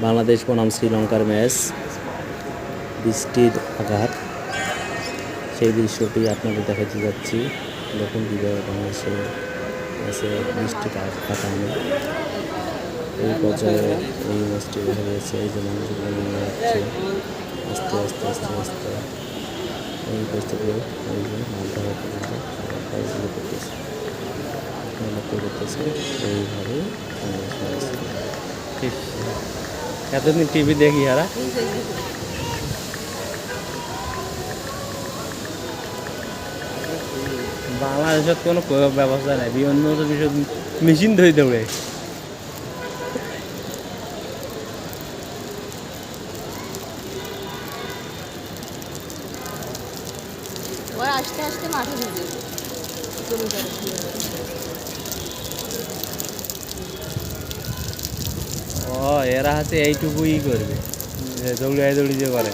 বাংলাদেশ বনাম শ্রীলঙ্কার ম্যাচ, বৃষ্টির আঘাত, সেই দৃশ্যটি আপনাদের দেখাতে যাচ্ছি। দেখুন কীভাবে বাংলাদেশে ম্যাচে বৃষ্টির আঘাত আনে। এই পর্যায়ে এই ম্যাচটি দেখা গেছে, এই যে মানুষগুলো নেমে যাচ্ছে আস্তে আস্তে আস্তে আস্তে। এই পরিস্থিতি এই যে মালটা কাজগুলো করতেছে, লক্ষ্য করতেছে। এইভাবে এতদিন টিভি দেখি হারা বাংলাদেশত কোনো ব্যবস্থা নাই, বিভিন্ন বিষয় মেশিন ধরে দৌড়ে। আস্তে আস্তে মাঠে ঢুকে ও এরা হাতে এইটুকুই করবে, দৌড়ে দৌড়ি যে করে।